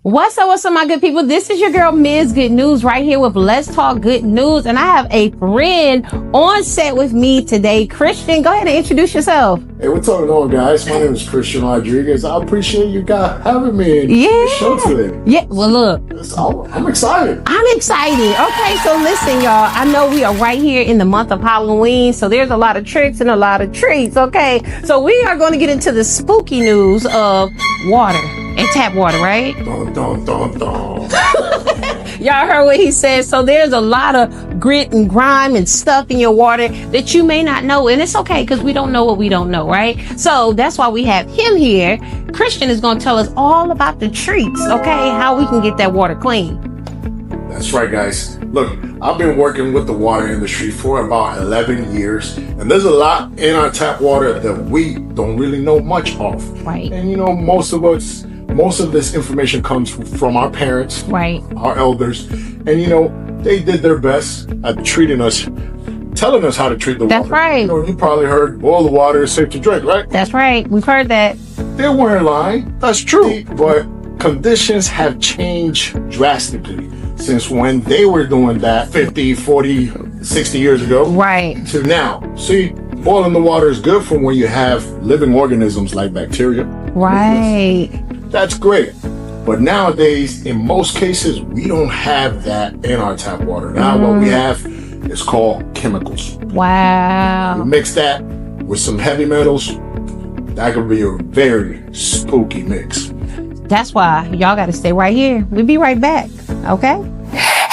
What's up, my good people? This is your girl, Ms. Good News, right here with Let's Talk Good News. And I have a friend on set with me today. Christian, go ahead and introduce yourself. Hey, what's going on, guys? My name is Christian Rodriguez. I appreciate you guys having me in the show today. Yeah, well, look. I'm excited. I'm excited. Okay, so listen, y'all. I know we are right here in the month of Halloween, so there's a lot of tricks and a lot of treats, okay? So we are going to get into the spooky news of water and tap water, right? Dun, dun, dun, dun. Y'all heard what he said. So there's a lot of grit and grime and stuff in your water that you may not know. And it's okay because we don't know what we don't know, right? So that's why we have him here. Christian is going to tell us all about the treats, okay? How we can get that water clean. That's right, guys. Look, I've been working with the water industry for about 11 years. And there's a lot in our tap water that we don't really know much of. Right. And, most of this information comes from our parents, right, our elders, and they did their best at treating us, telling us how to treat the water. That's right. You probably heard boil the water is safe to drink, right? That's right. We've heard that. They weren't lying. That's true. But conditions have changed drastically since when they were doing that 50, 40, 60 years ago. Right. To now. See, boiling the water is good for when you have living organisms like bacteria. Right. That's great. But nowadays, in most cases, we don't have that in our tap water. Now what we have is called chemicals. Wow. You mix that with some heavy metals, that could be a very spooky mix. That's why y'all got to stay right here. We'll be right back. Okay?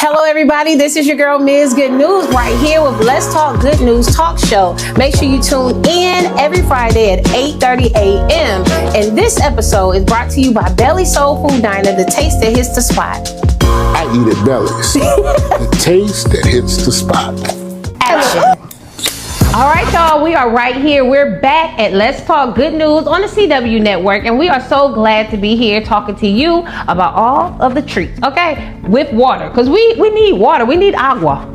Hello, everybody. This is your girl, Ms. Good News, right here with Let's Talk Good News Talk Show. Make sure you tune in every Friday at 8:30 a.m. And this episode is brought to you by Belly Soul Food Diner, the taste that hits the spot. I eat at Belly's. The taste that hits the spot. Action. All right, y'all, we are right here. We're back at Let's Talk Good News on the CW Network, and we are so glad to be here talking to you about all of the treats, okay, with water, because we need water. We need agua.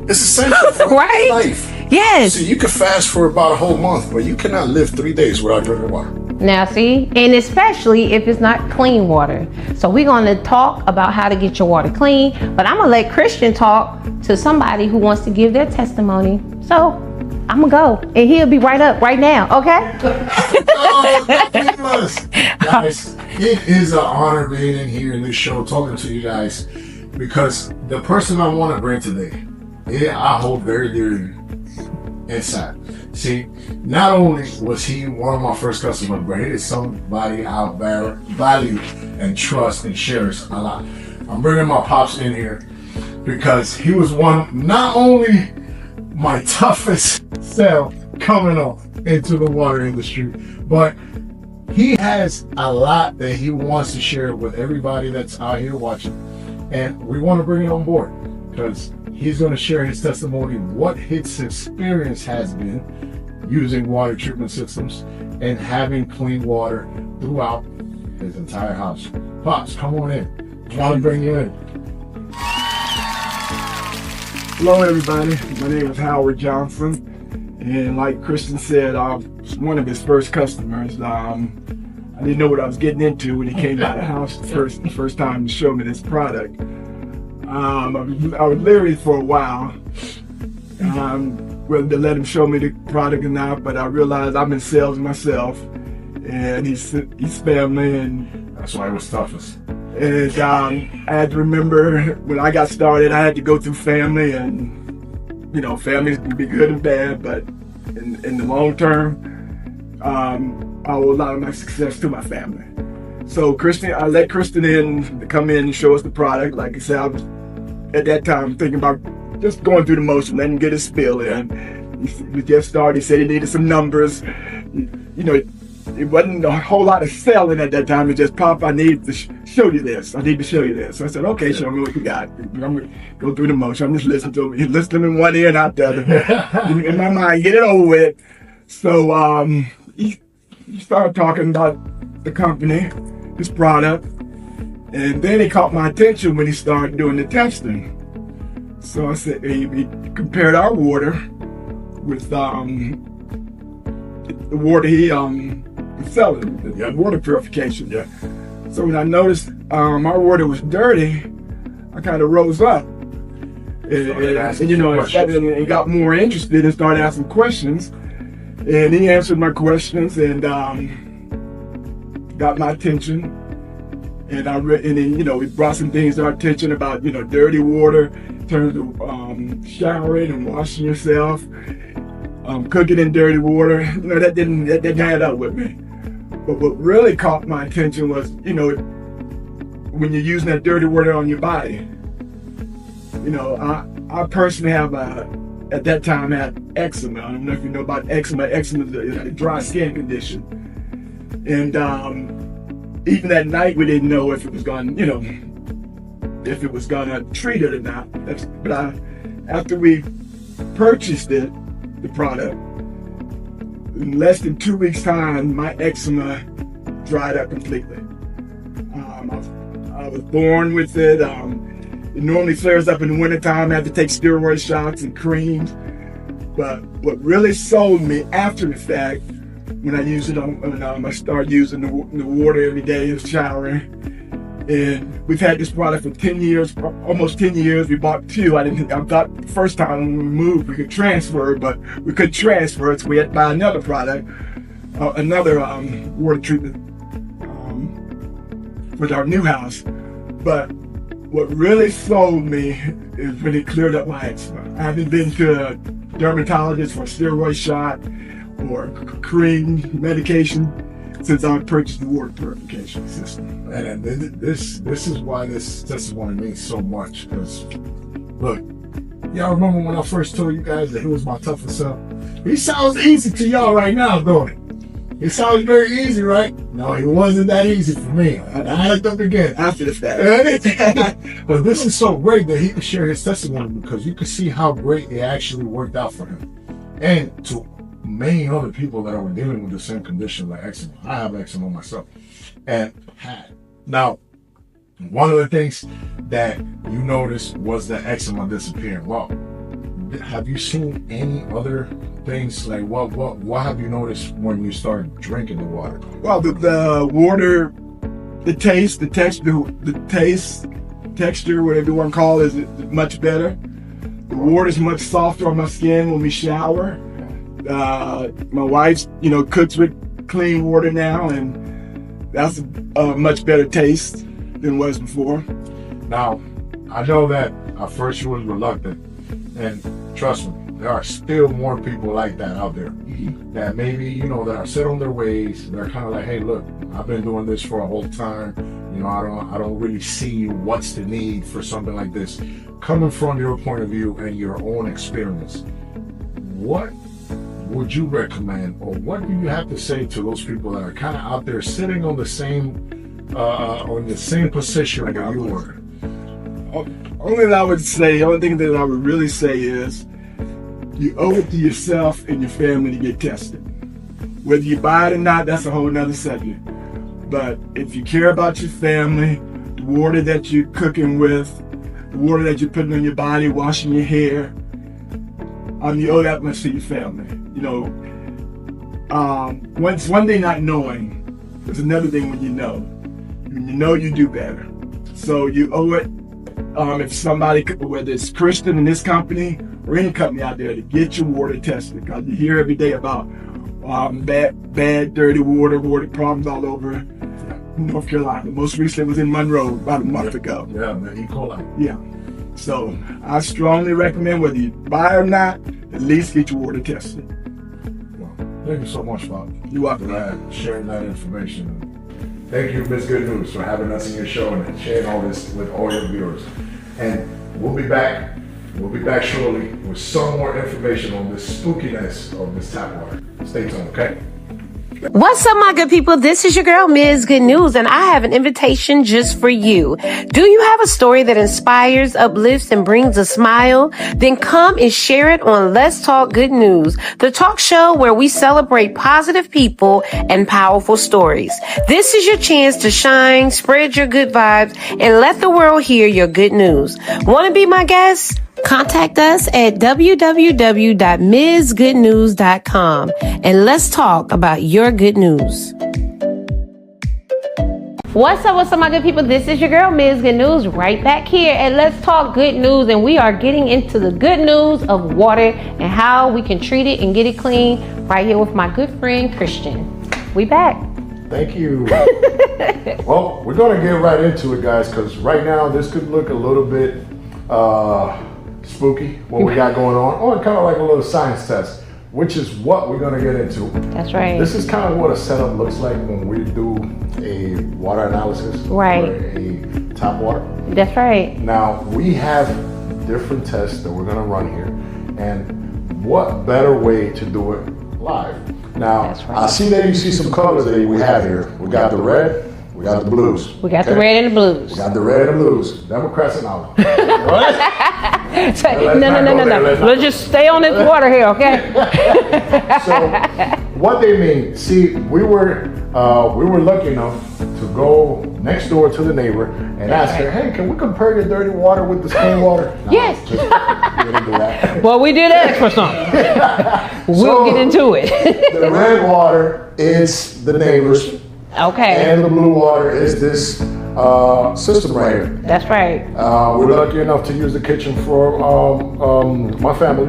It's essential for right? life. Yes. So you can fast for about a whole month, but you cannot live 3 days without drinking water. Now, see, and especially if it's not clean water. So we're going to talk about how to get your water clean, but I'm going to let Christian talk to somebody who wants to give their testimony. So I'm gonna go, and he'll be right up right now, okay? Guys, it is an honor being in here in this show, talking to you guys, because the person I want to bring today, I hold very dearly inside. See, not only was he one of my first customers, but he is somebody I value and trust and shares a lot. I'm bringing my pops in here because he was not only my toughest sell coming off into the water industry, but he has a lot that he wants to share with everybody that's out here watching, and we want to bring it on board because he's going to share his testimony, what his experience has been using water treatment systems and having clean water throughout his entire house. Pops, come on in. I want to bring you in. Hello, everybody. My name is Howard Johnson, and like Christian said, I was one of his first customers. I didn't know what I was getting into when he came by the house the first time to show me this product. I was leery for a while, whether to let him show me the product or not, but I realized I'm in sales myself, and he's family, and that's why it was toughest. And I had to remember when I got started, I had to go through family, and families can be good and bad, but in the long term, I owe a lot of my success to my family. So I let Kristen in to come in and show us the product. Like I said, I was at that time thinking about just going through the motion, letting him get his spill in. He just started. He said he needed some numbers. It wasn't a whole lot of selling at that time. It just, Pop, I need to show you this. I need to show you this. So I said, okay, show me what you got. I'm going to go through the motion. I'm just listening to him. He's listening in one ear and out the other. In my mind, get it over with. So he started talking about the company, his product. And then he caught my attention when he started doing the testing. So I said, he compared our water with the water he selling, the water purification. Yeah. So when I noticed our water was dirty, I kind of rose up. And you know, and got more interested and started asking questions. And he answered my questions and got my attention. And and then, you know, we brought some things to our attention about, you know, dirty water in terms of showering and washing yourself, cooking in dirty water. You know, that didn't add up with me. But what really caught my attention was, you know, when you're using that dirty water on your body. You know, I personally have at that time had eczema. I don't know if you know about eczema. Eczema is a dry skin condition. And even that night we didn't know if it was going, you know, if it was gonna treat it or not. But after we purchased the product, in less than 2 weeks' time, my eczema dried up completely. I was born with it. It normally flares up in the wintertime. I have to take steroid shots and creams. But what really sold me after the fact, when I used it when I started using the water every day, showering. And we've had this product for 10 years, almost 10 years. We bought two. I thought the first time when we moved, we could transfer, but we couldn't transfer it, so we had to buy another product, another water treatment with our new house. But what really sold me is when it cleared up my eczema. I haven't been to a dermatologist for a steroid shot or cream medication since I purchased the water purification system. And this is why this testimony means so much. Because look, y'all remember when I first told you guys that he was my toughest self? He sounds easy to y'all right now, don't it? It sounds very easy, right? No, it wasn't that easy for me. I had to again after the fact. But this is so great that he could share his testimony, because you can see how great it actually worked out for him. And to many other people that are dealing with the same condition like eczema. I have eczema myself and had. Now, one of the things that you noticed was the eczema disappearing. Well, have you seen any other things? Like what have you noticed when you start drinking the water? Well, the water, the taste, the texture, whatever you want to call it, is much better. The water is much softer on my skin when we shower. My wife, you know, cooks with clean water now, and that's a much better taste than it was before. Now, I know that at first you was reluctant, and trust me, there are still more people like that out there that maybe, you know, that are set on their ways. They're kind of like, hey, look, I've been doing this for a whole time. You know, I don't really see what's the need for something like this. Coming from your point of view and your own experience, what would you recommend, or what do you have to say to those people that are kind of out there sitting on the same position that you were? Only thing that I would really say is you owe it to yourself and your family to get tested. Whether you buy it or not, that's a whole nother subject. But if you care about your family, the water that you're cooking with, the water that you're putting on your body, washing your hair, you owe that much to your family. You know, one thing not knowing, there's another thing when you know. When you know, you do better. So you owe it, if somebody, whether it's Christian in this company or any company out there, to get your water tested. Because you hear every day about bad, dirty water problems all over North Carolina. Most recently was in Monroe about a month ago. Yeah, man, E. coli. Yeah. So I strongly recommend, whether you buy or not, at least get your water tested. Well, thank you so much, Bob. You're welcome. For sharing that information. Thank you, Ms. Good News, for having us in your show and sharing all this with all your viewers. And we'll be back. We'll be back shortly with some more information on the spookiness of this tap water. Stay tuned, okay? What's up, my good people? This is your girl, Ms. Good News, and I have an invitation just for you. Do you have a story that inspires, uplifts, and brings a smile? Then come and share it on Let's Talk Good News, the talk show where we celebrate positive people and powerful stories. This is your chance to shine, spread your good vibes, and let the world hear your good news. Want to be my guest? Contact us at www.msgoodnews.com and let's talk about your good news. What's up, my good people? This is your girl, Ms. Good News, right back here. And let's talk good news. And we are getting into the good news of water and how we can treat it and get it clean right here with my good friend, Christian. We back. Thank you. Well, we're going to get right into it, guys, because right now this could look a little bit spooky, what we got going on, or kind of like a little science test, which is what we're going to get into. That's right. This is kind of what a setup looks like when we do a water analysis right. for a tap water. That's right. Now, we have different tests that we're going to run here, and what better way to do it live? Now, right. I see that you see some colors that we have here. We got the red, we got the blues. We got the red and the blues. We got the red and blues. Democrats and all. No. Let's just stay on this water here, okay? So, what they mean? See, we were lucky enough to go next door to the neighbor and ask her, "Hey, can we compare your dirty water with this clean water?" No, yes. We didn't do that. Well, we did ask for something. We'll get into it. The red water is the neighbors. Okay. And the blue water is this system right here. That's right. We're lucky enough to use the kitchen for my family.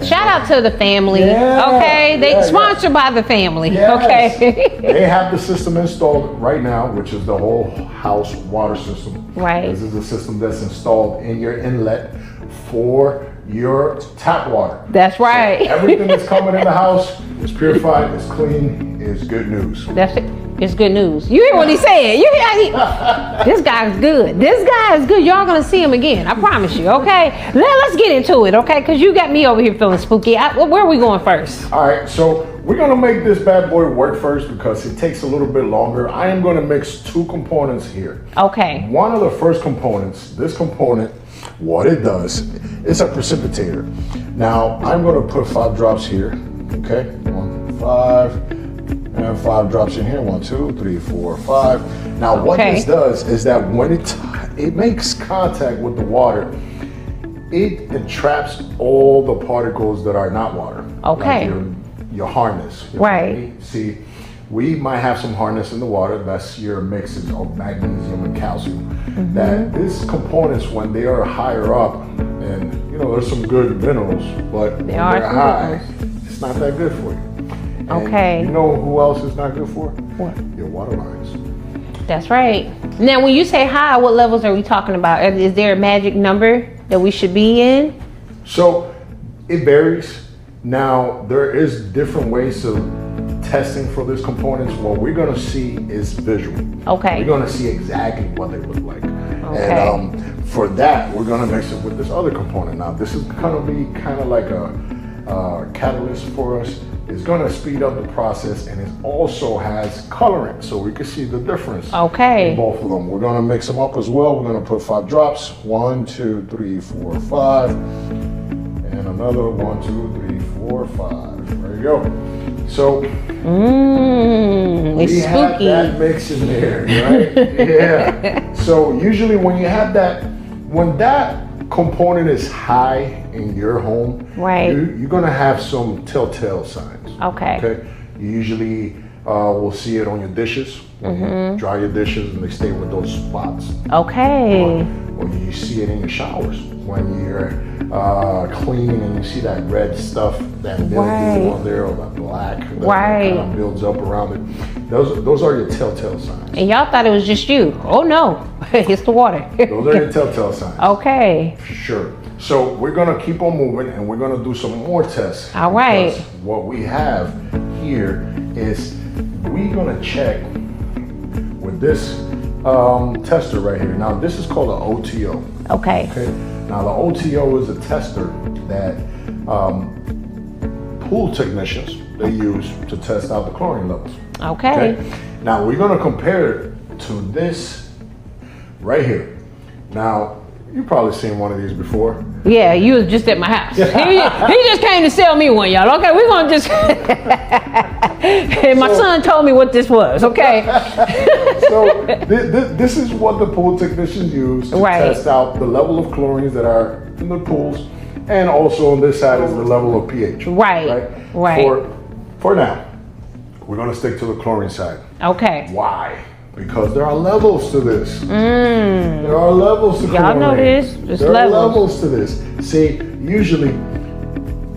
Shout out to the family. Yeah, okay, they sponsored by the family. Yes. Okay. They have the system installed right now, which is the whole house water system. Right. This is the system that's installed in your inlet for your tap water. That's right. So everything that's coming in the house is purified, is clean, is good news. That's it. It's good news. You hear what he said? You hear this guy's good. This guy is good. Y'all gonna see him again. I promise you. Okay. Let's get into it. Okay, because you got me over here feeling spooky. Where are we going first? All right. So we're gonna make this bad boy work first because it takes a little bit longer. I am gonna mix two components here. Okay. One of the first components. This component, what it does, is a precipitator. Now I'm gonna put 5 drops here. Okay. 1, 5. And 5 drops in here. 1, 2, 3, 4, 5. Now, what this does is that when it makes contact with the water, it entraps all the particles that are not water. Okay. Like your hardness. Right. See, we might have some hardness in the water. That's your mixes of magnesium and calcium. Mm-hmm. That these components, when they are higher up, and there's some good minerals, but when they're high, it's not that good for you. Okay. And you know who else is not good for? What? Your water lines. That's right. Now, when you say high, what levels are we talking about? Is there a magic number that we should be in? So it varies. Now, there is different ways of testing for these components. What we're going to see is visual. Okay. We're going to see exactly what they look like. Okay. And for that, we're going to mix it with this other component. Now, this is going to be kind of like a catalyst for us. It's going to speed up the process, and it also has coloring, so we can see the difference in both of them. We're going to mix them up as well. We're going to put 5 drops. 1, 2, 3, 4, 5. And another 1, 2, 3, 4, 5. There you go. So it's we spooky. have that mix in there, right? Yeah. So usually when you have that, when that component is high in your home, right, you're gonna have some telltale signs. Okay. You usually will see it on your dishes when you dry your dishes and they stay with those spots. Okay. Or you see it in your showers when you're cleaning and you see that red stuff, that mildew on there, or that black that kind of builds up around it. Those are your telltale signs. And y'all thought it was just you. Oh no, it's the water. Those are your telltale signs. Okay. Sure. So we're gonna keep on moving and we're gonna do some more tests. All right. What we have here is we're gonna check with this tester right here. Now this is called an OTO. Okay. Now the OTO is a tester that pool technicians they use to test out the chlorine levels. Okay. Now we're gonna compare it to this right here. Now you've probably seen one of these before. Yeah, you was just at my house. He just came to sell me one, y'all. Okay, we're gonna just. And my son told me what this was. Okay. So this is what the pool technicians use to test out the level of chlorines that are in the pools, and also on this side is the level of pH. Right. For now, we're gonna stick to the chlorine side. Okay. Why? Because there are levels to this. There are levels to Y'all know this. There are levels to this. See, usually,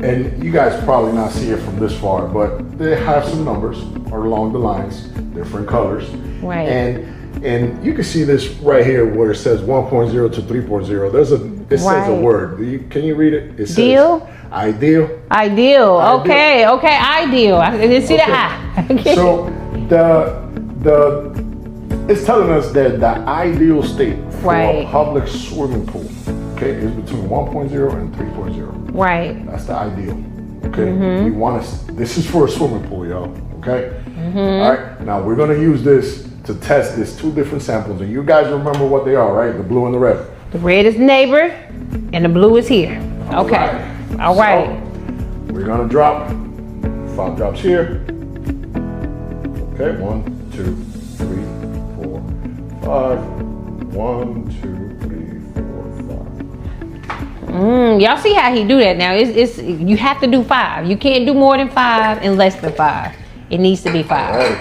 and you guys probably not see it from this far, but they have some numbers along the lines, different colors. Right. And you can see this right here where it says 1.0 to 3.0. It says a word. Can you read it? It says Deal? Ideal. Ideal. Okay, ideal. I didn't see the I. Okay. So it's telling us that the ideal state for a public swimming pool, okay, is between 1.0 and 3.0. Right. That's the ideal. Okay. We want to. This is for a swimming pool, y'all. Okay. All right. Now we're gonna use this to test this 2 different samples, and you guys remember what they are, right? The blue and the red. The red is neighbor, and the blue is here. Okay. All right. So, we're gonna drop 5 drops here. Okay. 1, 2, 3, 4, 5. 1, 2, 3, 4, 5. Y'all see how he do that now? It's you have to do 5. You can't do more than 5 and less than 5. It needs to be 5.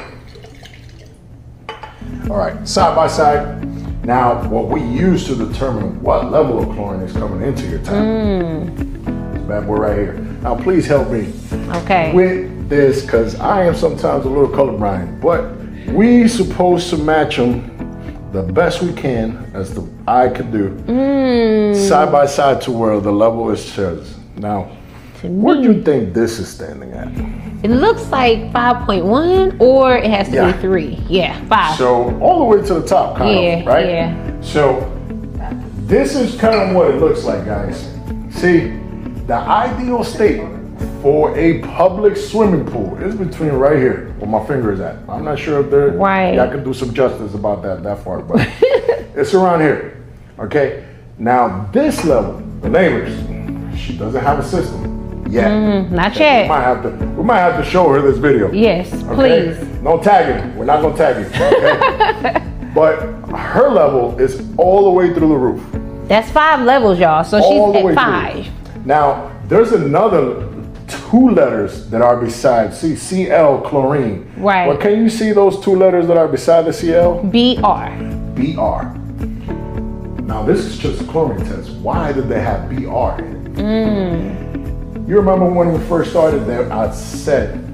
All right, side by side. Now, what we use to determine what level of chlorine is coming into your tank. This bad boy right here. Now, please help me with this, because I am sometimes a little colorblind, but we supposed to match them the best we can, as the eye could do, side by side to where the level is says. Now, where do you think this is standing at? It looks like 5.1, or it has to be 3. Yeah, 5. So all the way to the top, kind of, right? Yeah. So this is kind of what it looks like, guys. See, the ideal state for a public swimming pool is between right here, where my finger is at. I'm not sure if there, I can do some justice about that far, but it's around here. Okay. Now this level, the neighbors, she doesn't have a system. Not yet. We might have to show her this video. Yes, okay? please. No tagging. We're not gonna tag you. Okay? But her level is all the way through the roof. That's 5 levels, y'all. So all she's at 5. Through. Now there's another 2 letters that are beside. See, Cl chlorine. Right. Well, can you see those 2 letters that are beside the Cl? Br. Br. Now this is just a chlorine test. Why did they have Br in it? You remember when we first started there, I said,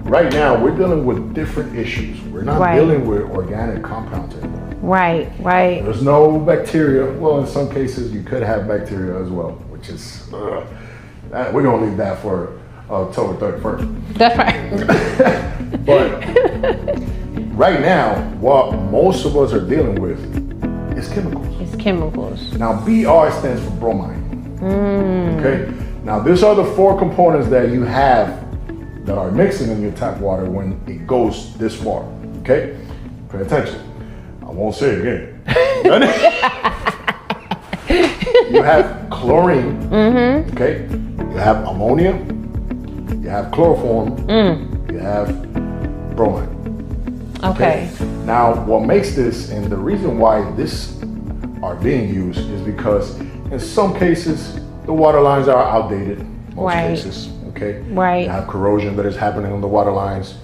right now we're dealing with different issues. We're not dealing with organic compounds anymore. Right. There's no bacteria. Well, in some cases you could have bacteria as well, which is, we're gonna leave that for October 31st. That's right. But right now, what most of us are dealing with is chemicals. It's chemicals. Now, BR stands for bromine. Okay. Now, these are the 4 components that you have that are mixing in your tap water when it goes this far. Okay? Pay attention. I won't say it again. You have chlorine. Okay? You have ammonia. You have chloroform. You have bromine. Okay. Now, what makes this, and the reason why this are being used, is because in some cases, the water lines are outdated, most cases, okay? Right. You have corrosion that is happening on the water lines.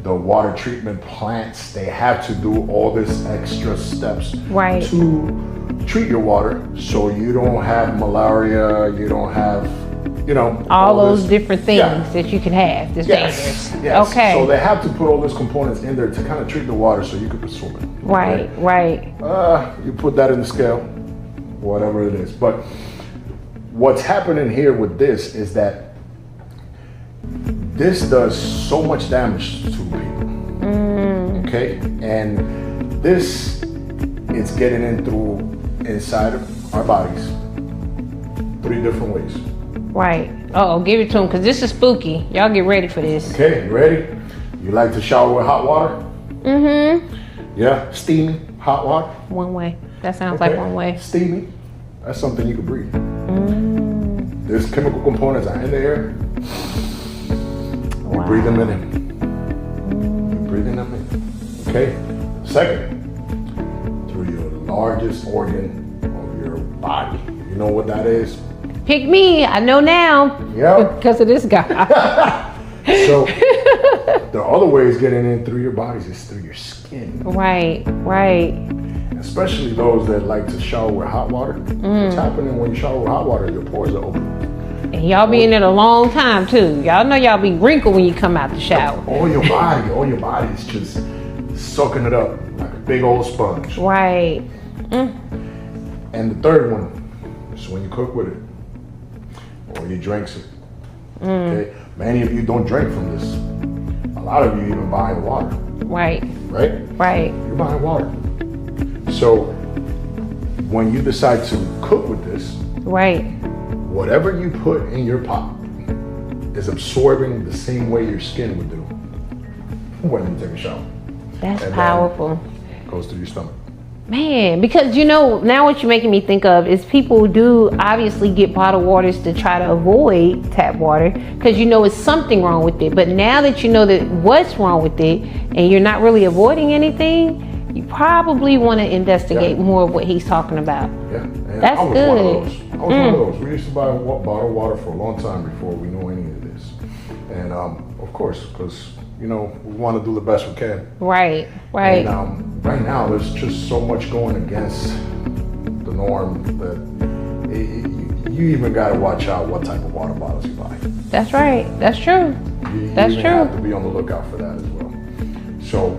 The water treatment plants, they have to do all this extra steps to treat your water so you don't have malaria, you don't have, all those different things that you can have. That's dangerous. Yes. Okay. So they have to put all those components in there to kind of treat the water so you can swim it. Right. You put that in the scale, whatever it is. But what's happening here with this is that this does so much damage to people. Okay? And this is getting in through inside of our bodies 3 different ways. Right. Give it to him, because this is spooky. Y'all get ready for this. Okay, you ready? You like to shower with hot water? Yeah, steamy hot water? One way. That sounds like one way. Steamy. That's something you can breathe. There's chemical components are in the air. You breathe them in. You're breathing them in. Okay? Second, through your largest organ of your body. You know what that is? Pick me. I know now. Yep. Because of this guy. So The other way is getting in through your bodies is through your skin. Right. Especially those that like to shower with hot water. What's happening when you shower with hot water? Your pores are open. And y'all be in it a long time too. Y'all know y'all be wrinkled when you come out the shower. All your body is just soaking it up like a big old sponge. Right. And the third one is when you cook with it or you drink it. Okay, many of you don't drink from this. A lot of you even buy water. Right. You're buying water. So when you decide to cook with this, whatever you put in your pot is absorbing the same way your skin would do when you take a shower. That's powerful. It goes through your stomach. Man, because now what you're making me think of is people do obviously get bottled waters to try to avoid tap water because it's something wrong with it. But now that you know that what's wrong with it and you're not really avoiding anything, you probably want to investigate more of what he's talking about. Yeah, and that's good. I was one of those. We used to buy bottled water for a long time before we knew any of this. And of course, because we want to do the best we can. Right. And right now, there's just so much going against the norm that you even got to watch out what type of water bottles you buy. That's right. That's true. You have to be on the lookout for that as well. So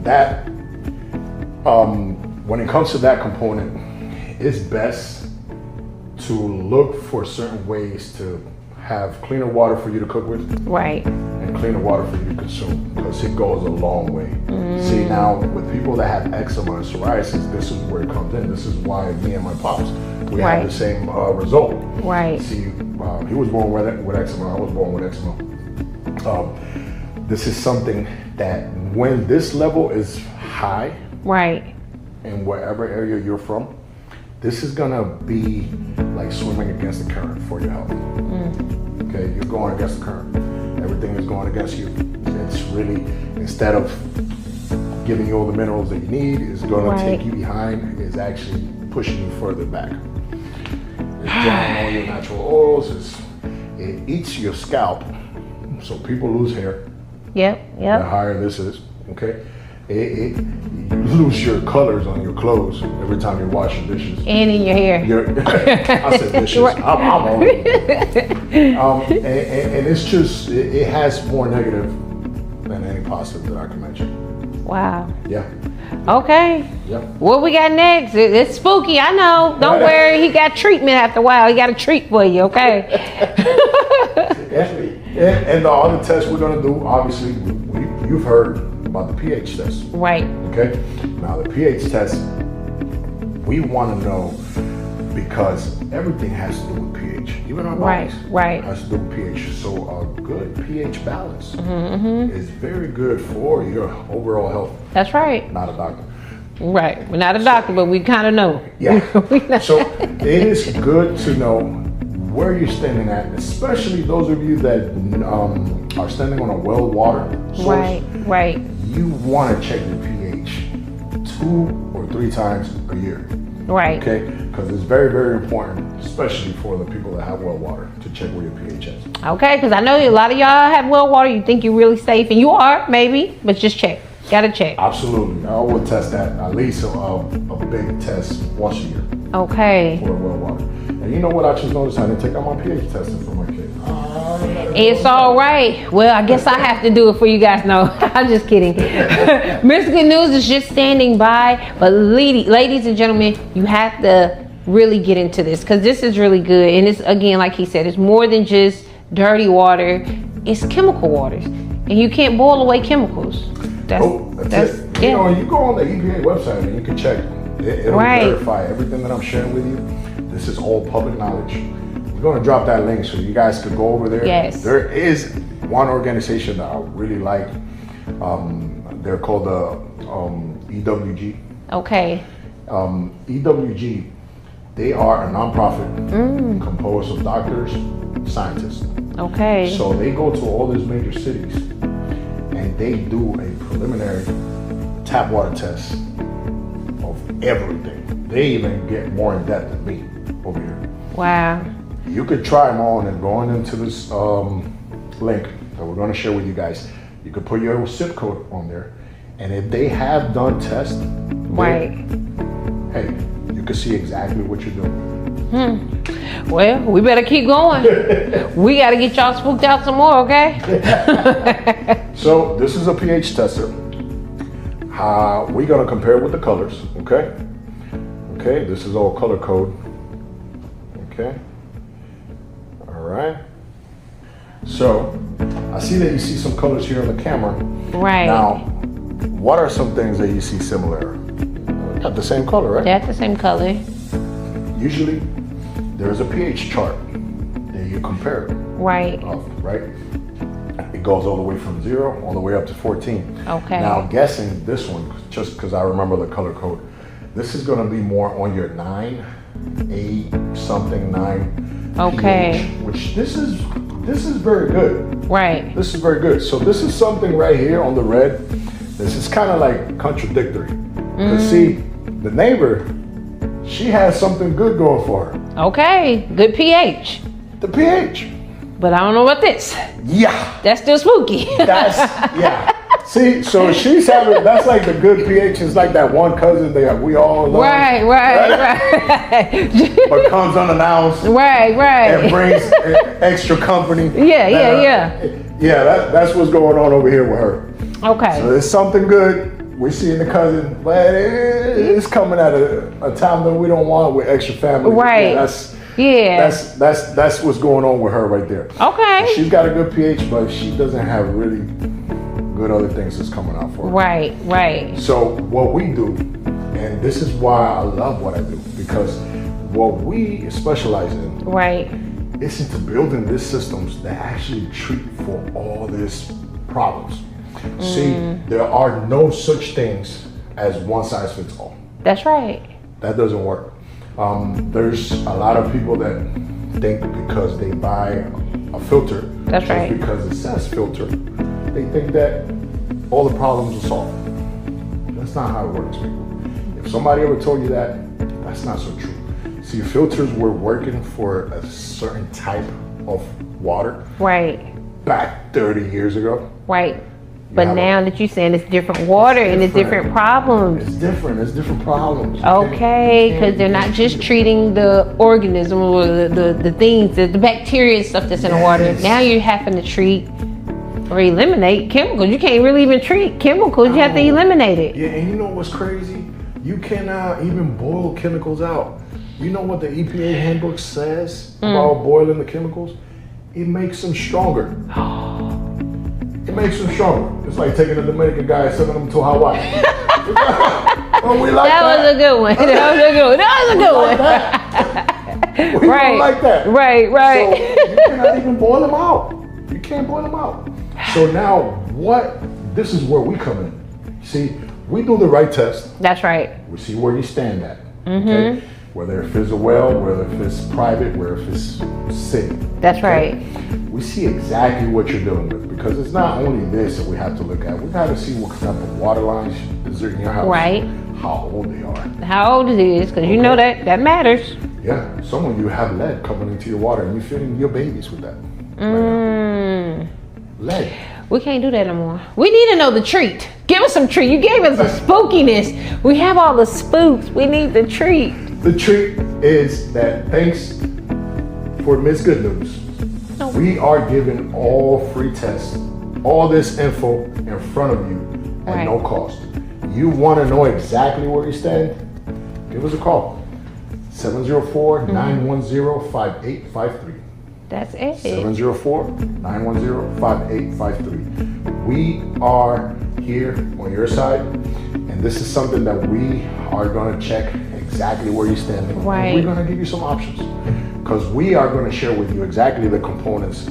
that, when it comes to that component, it's best to look for certain ways to have cleaner water for you to cook with. Right. And cleaner water for you to consume, because it goes a long way. See, now with people that have eczema and psoriasis, this is where it comes in. This is why me and my pops, we have the same result. Right. See, he was born with eczema, I was born with eczema. This is something that when this level is high, in wherever area you're from, this is gonna be like swimming against the current for your health. Okay, you're going against the current. Everything is going against you. It's really, instead of giving you all the minerals that you need, it's gonna take you behind, it's actually pushing you further back. It's drying all your natural oils, it eats your scalp, so people lose hair. Yep. The higher this is, okay? You lose your colors on your clothes every time you're washing dishes. And in your hair. I said dishes. I'm already. And it's just, it has more negative than any positive that I can mention. Wow. Yeah. Okay. Yep. What we got next? It's spooky, I know. Don't worry, he got treatment after a while. He got a treat for you, okay? And the other test we're gonna do, obviously, you've heard about the pH test. Right. Okay. Now the pH test, we want to know because everything has to do with pH. Even our bodies has to do with pH. So a good pH balance is very good for your overall health. That's right. Not a doctor. Right. We're not a doctor, but we kind of know. Yeah. So it is good to know where you're standing at, especially those of you that are standing on a well water source. Right. You want to check your pH 2 or 3 times a year. Right. Okay? Because it's very, very important, especially for the people that have well water, to check where your pH is. Okay, because I know a lot of y'all have well water. You think you're really safe, and you are, maybe, but just check. Gotta check. Absolutely. I will test that, at least a big test once a year. Okay. For well water. And you know what I just noticed? I didn't take out my pH testing for my kid. It's all right. Well, I guess I have to do it for you guys. No, I'm just kidding. Mr. Good News is just standing by. But ladies and gentlemen, you have to really get into this because this is really good. And it's, again, like he said, it's more than just dirty water. It's chemical waters. And you can't boil away chemicals. That's it. You know, you go on the EPA website and you can check. It'll verify everything that I'm sharing with you. This is all public knowledge. We're going to drop that link so you guys could go over there. Yes. There is one organization that I really like. They're called the EWG. Okay. EWG, they are a nonprofit composed of doctors, scientists. Okay. So they go to all these major cities and they do a preliminary tap water test of everything. They even get more in depth than me over here. Wow. You could try them on and going into this link that we're going to share with you guys. You could put your zip code on there, and if they have done tests, Right. hey, you can see exactly what you're doing. Well, we better keep going. We got to get y'all spooked out some more, okay? So this is a pH tester. We're gonna compare it with the colors, okay? Okay, this is all color code. Okay. All right. So I see that you see some colors here on the camera. Right. Now, what are some things that you see similar? Got the same color, right? That's the same color. Usually, there's a pH chart that you compare Right. of, right? It goes all the way from 0 all the way up to 14. Okay. Now, guessing this one, just because I remember the color code, this is going to be more on your 9, 8 something 9. Okay. pH, which this is very good. Right. This is very good. So this is something right here on the red. This is kind of like contradictory. Because see, the neighbor, she has something good going for her. Okay. Good pH. The pH. But I don't know about this. Yeah. That's still spooky. That's, yeah. See, so she's having, that's like the good pH. It's like that one cousin that we all love. Right. But comes unannounced. Right. And brings extra company. Yeah. Yeah, that's what's going on over here with her. Okay. So there's something good. We're seeing the cousin, but it's coming at a time that we don't want with extra family. Right. That's what's going on with her right there. Okay. She's got a good pH, but she doesn't have really good other things that's coming out for her. Right. So what we do, and this is why I love what I do, because what we specialize in Right. is into building these systems that actually treat for all these problems. See, there are no such things as one size fits all. That's right. That doesn't work. There's a lot of people that think because they buy a filter, That's just right. because it says filter, they think that all the problems are solved. That's not how it works, people. If somebody ever told you that, that's not so true. See, filters were working for a certain type of water Right. back 30 years ago. Right. But have now that you're saying it's different water and it's different problems. It's different. It's different problems. You Okay, can't- because they're not just treating the organism or the things, the bacteria and stuff that's in the water. Yes. Now you're having to treat or eliminate chemicals. You can't really even treat chemicals. You have to eliminate it. Yeah, and you know what's crazy? You cannot even boil chemicals out. You know what the EPA handbook says about boiling the chemicals? It makes them stronger. It makes them stronger. It's like taking a Dominican guy and sending him to Hawaii. Oh, we like That that. was a good one. That was a good one. We don't like that. Right. So you cannot even boil them out. You can't boil them out. So now this is where we come in. See, we do the right test. That's right. We see where you stand at. Okay? Whether if it's a well, whether if it's private, whether if it's city. That's right. We see exactly what you're dealing with, because it's not only this that we have to look at. We got to see what type of water lines is there in your house. Right. How old they are. How old it is, because you know that matters. Yeah. Some of you have lead coming into your water and you're feeding your babies with that. Right now. Lead. We can't do that no more. We need to know the treat. Give us some treat. You gave us the spookiness. We have all the spooks. We need the treat. The treat is that thanks for Miss Good News, we are giving all free tests, all this info in front of you at Right. no cost. You want to know exactly where you stand? Give us a call. 704-910-5853. That's it. 704-910-5853. We are here on your side, and this is something that we are going to check exactly where you stand. Right. And we're going to give you some options, because we are going to share with you exactly the components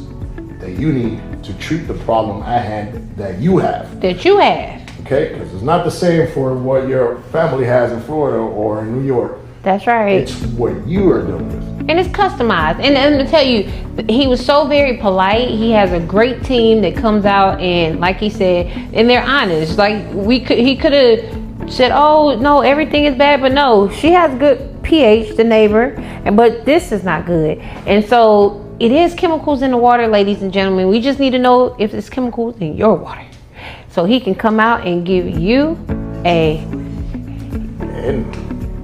that you need to treat the problem at hand that you have. Okay? Because it's not the same for what your family has in Florida or in New York. That's right. It's what you are dealing with. And it's customized. And I'm gonna tell you, he was so very polite. He has a great team that comes out and, like he said, and they're honest. Like he could have said, "Oh no, everything is bad," but no, she has good pH, the neighbor, but this is not good. And so it is chemicals in the water, ladies and gentlemen. We just need to know if it's chemicals in your water. so he can come out and give you a. And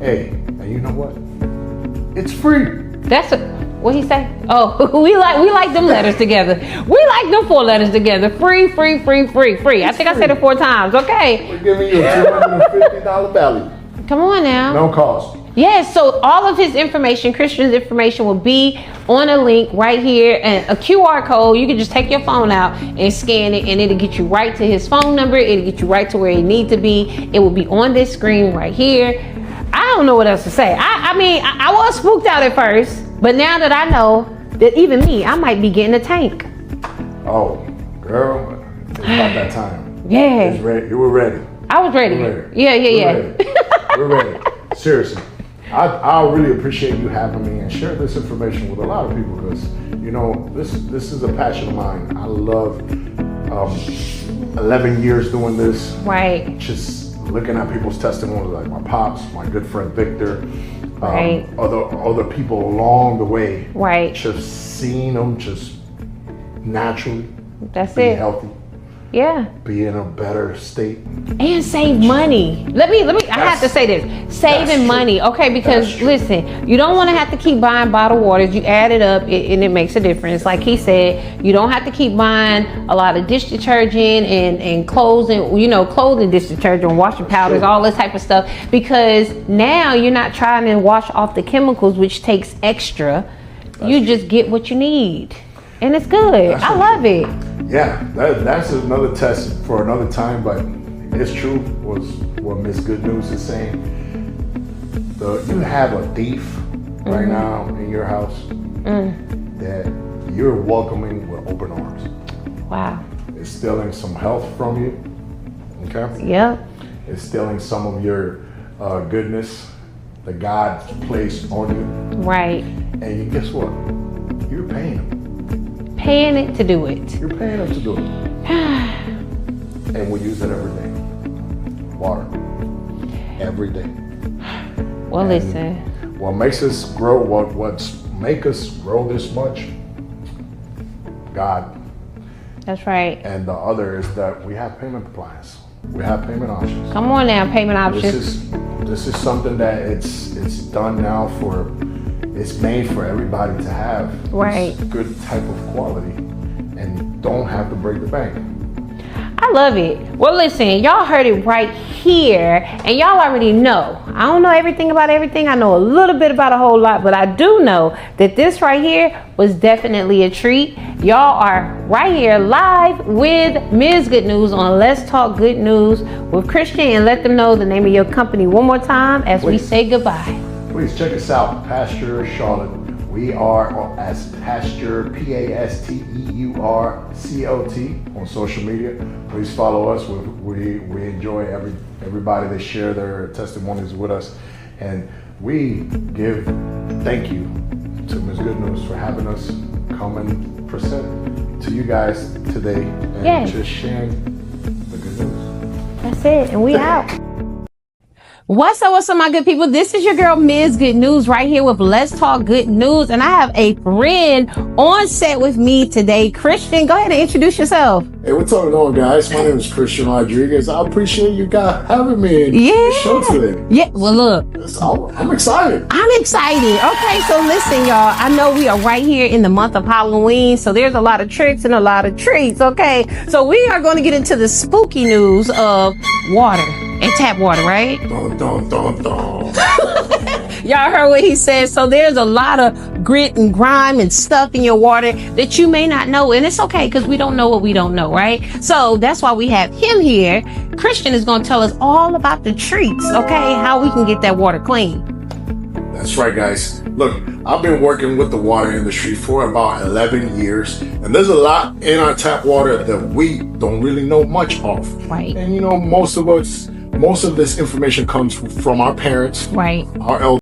hey, and you know what? It's free. That's what he say? Oh, we like them letters together. We like them 4 letters together. Free. I think I said it 4 times. Okay. We're giving you a $250 value. Come on now. No cost. Yes, so all of his information, Christian's information, will be on a link right here, and a QR code. You can just take your phone out and scan it, and it'll get you right to his phone number. It'll get you right to where you need to be. It will be on this screen right here. I don't know what else to say. I mean, I was spooked out at first, but now that I know that even me, I might be getting a tank. Oh, girl, it's about that time. Yeah. It's ready. You were ready. I was ready. Yeah. We're ready. Seriously. I really appreciate you having me and share this information with a lot of people, because you know this is a passion of mine. I love 11 years doing this. Right. Just looking at people's testimonies, like my pops, my good friend Victor, right. other people along the way. Right. Just seeing them just naturally. That's be it. Healthy. Yeah. Be in a better state. And save money. Let me I have to say this. Saving money. Okay, because listen, you don't want to have to keep buying bottled waters. You add it up and it makes a difference. Like he said, you don't have to keep buying a lot of dish detergent and clothes and clothing dish detergent, washing powders, all this type of stuff, because now you're not trying to wash off the chemicals, which takes extra. You just get what you need. And it's good. I love it. Yeah, that's another test for another time, but it's true was what Miss Good News is saying. You have a thief right now in your house that you're welcoming with open arms. Wow. It's stealing some health from you, okay? Yep. It's stealing some of your goodness that God placed on you. Right. And guess what? You're paying them. Paying it to do it. You're paying them to do it. And we use it every day. Water. Every day. Well, and listen. What makes us grow, what's make us grow this much? God. That's right. And the other is that we have payment plans. We have payment options. Come on now, payment options. This is something that it's done now for. It's made for everybody to have this good type of quality and don't have to break the bank. I love it. Well, listen, y'all heard it right here, and y'all already know. I don't know everything about everything. I know a little bit about a whole lot, but I do know that this right here was definitely a treat. Y'all are right here live with Ms. Good News on Let's Talk Good News with Christian, and let them know the name of your company one more time as we say goodbye. Please check us out, Pasture Charlotte. We are as Pasture, PasteurCot on social media. Please follow us. We enjoy everybody that share their testimonies with us, and we give thank you to Ms. Good News for having us come and present to you guys today and just sharing the good news. That's it, and we out. What's up, my good people? This is your girl, Ms. Good News, right here with Let's Talk Good News. And I have a friend on set with me today. Christian, go ahead and introduce yourself. Hey, what's going on, guys? My name is Christian Rodriguez. I appreciate you guys having me in the show today. Yeah, well, look. I'm excited. I'm excited. Okay, so listen, y'all. I know we are right here in the month of Halloween, so there's a lot of tricks and a lot of treats, okay? So we are going to get into the spooky news of water. And tap water, right? Dun, dun, dun, dun. Y'all heard what he said. So there's a lot of grit and grime and stuff in your water that you may not know. And it's okay, because we don't know what we don't know, right? So that's why we have him here. Christian is going to tell us all about the treats, okay? How we can get that water clean. That's right, guys. Look, I've been working with the water industry for about 11 years, and there's a lot in our tap water that we don't really know much of. Right. And most of this information comes from our parents, right, our elders.